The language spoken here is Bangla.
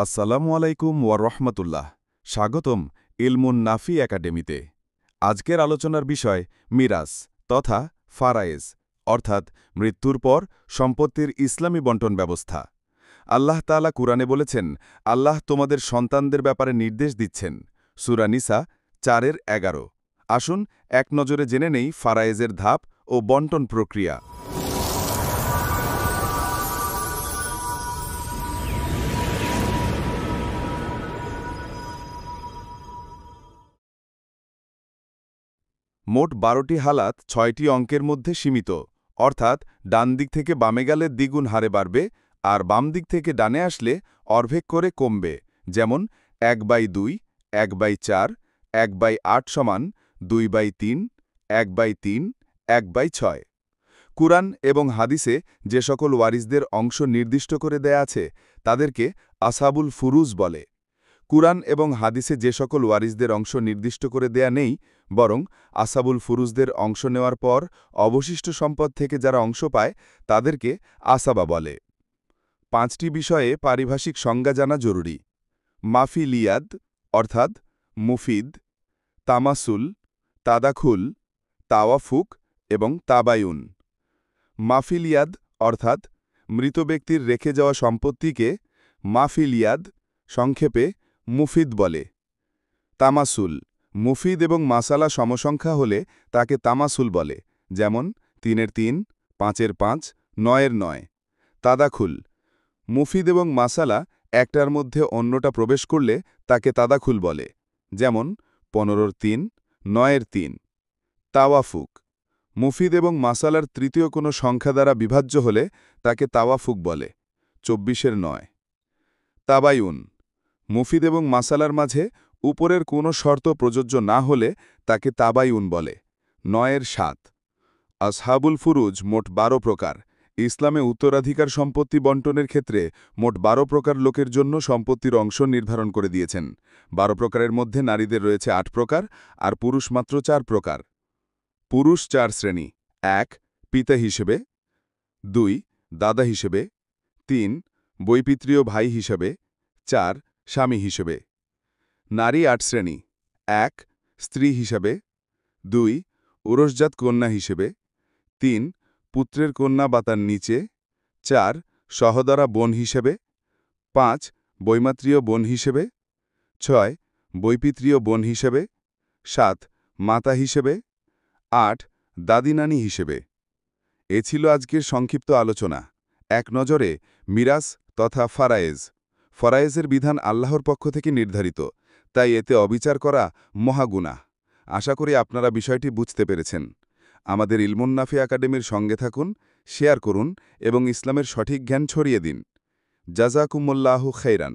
আসসালামু আলাইকুম ওয়ারহমতুল্লাহ। স্বাগতম ইলমুন নাফি একাডেমিতে। আজকের আলোচনার বিষয় মিরাস তথা ফারায়েজ, অর্থাৎ মৃত্যুর পর সম্পত্তির ইসলামী বন্টন ব্যবস্থা। আল্লাহ তাআলা কুরআনে বলেছেন, আল্লাহ তোমাদের সন্তানদের ব্যাপারে নির্দেশ দিচ্ছেন। সূরা নিসা ৪-১১। আসুন এক নজরে জেনে নেই ফারায়েজের ধাপ ও বন্টন প্রক্রিয়া। মোট ১২টি হালাত ৬টি অঙ্কের মধ্যে সীমিত, অর্থাৎ ডান দিক থেকে বামে গেলে দ্বিগুণ হারে বাড়বে, আর বাম দিক থেকে ডানে আসলে অর্ধেক করে কমবে। যেমন ১/২, ১/৪, ১/৮ সমান ২/৩, ১/৩, ১/৬। কুরআন এবং হাদিসে যে সকল ওয়ারিসদের অংশ নির্দিষ্ট করে দেয়া আছে তাদেরকে আসহাবুল ফুরুজ বলে। কুরআন এবং হাদিসে যে সকল ওয়ারিসদের অংশ নির্দিষ্ট করে দেয়া নেই, বরং আসহাবুল ফুরুজদের অংশ নেওয়ার পর অবশিষ্ট সম্পদ থেকে যারা অংশ পায় তাদেরকে আসাবা বলে। ৫টি বিষয়ে পারিভাষিক সংজ্ঞা জানা জরুরি। মাফিলিয়াদ অর্থাৎ মুফিদ, তামাসুল, তাদাখুল, তাওয়াফুক এবং তাবায়ুন। মাফিলিয়াদ অর্থাৎ মৃত ব্যক্তির রেখে যাওয়া সম্পত্তিকে মাফিলিয়াদ, সংক্ষেপে মুফিদ বলে। তামাসুল, মুফিদ এবং মাসালা সমসংখ্যা হলে তাকে তামাসুল বলে, যেমন ৩-৩, ৫-৫, ৯-৯। তাদাখুল, মুফিদ এবং মাসালা একটার মধ্যে অন্যটা প্রবেশ করলে তাকে তাদাখুল বলে, যেমন ১৫-৩, ৯-৩। তাওয়াফুক, মুফিদ এবং মাসালার তৃতীয় কোনো সংখ্যা দ্বারা বিভাজ্য হলে তাকে তাওয়াফুক বলে, ২৪-৯। তাবায়ুন, মুফিদ এবং মাসালার মাঝে উপরের কোনো শর্ত প্রযোজ্য না হলে তাকে তাবায়ুন বলে, ৯-৭। আসহাবুল ফুরুজ মোট ১২ প্রকার। ইসলামে উত্তরাধিকার সম্পত্তি বন্টনের ক্ষেত্রে মোট ১২ প্রকার লোকের জন্য সম্পত্তির অংশ নির্ধারণ করে দিয়েছেন। ১২ প্রকারের মধ্যে নারীদের রয়েছে ৮ প্রকার আর পুরুষ মাত্র ৪ প্রকার। পুরুষ ৪ শ্রেণী: ১ পিতা হিসেবে, ২ দাদা হিসেবে, ৩ বৈপিত্রীয় ভাই হিসেবে, ৪ স্বামী হিসেবে। নারী ৮ শ্রেণী: ১ স্ত্রী হিসেবে, ২ উরসজাত কন্যা হিসেবে, ৩ পুত্রের কন্যা বা তার নিচে, ৪ সহোদরা বোন হিসেবে, ৫ বৈমাত্রীয় বোন হিসেবে, ৬ বৈপিত্রীয় বোন হিসেবে, ৭ মাতা হিসেবে, ৮ দাদি নানি হিসেবে। এ ছিল আজকের সংক্ষিপ্ত আলোচনা। এক নজরে মিরাস তথা ফারায়েজ। ফরায়েজের বিধান আল্লাহর পক্ষ থেকে নির্ধারিত, তাই এতে অবিচার করা মহাগুনাহ। আশা করি আপনারা বিষয়টি বুঝতে পেরেছেন। আমাদের ইলমুন নাফি একাডেমির সঙ্গে থাকুন, শেয়ার করুন এবং ইসলামের সঠিক জ্ঞান ছড়িয়ে দিন। জাযাকুমুল্লাহু খাইরান।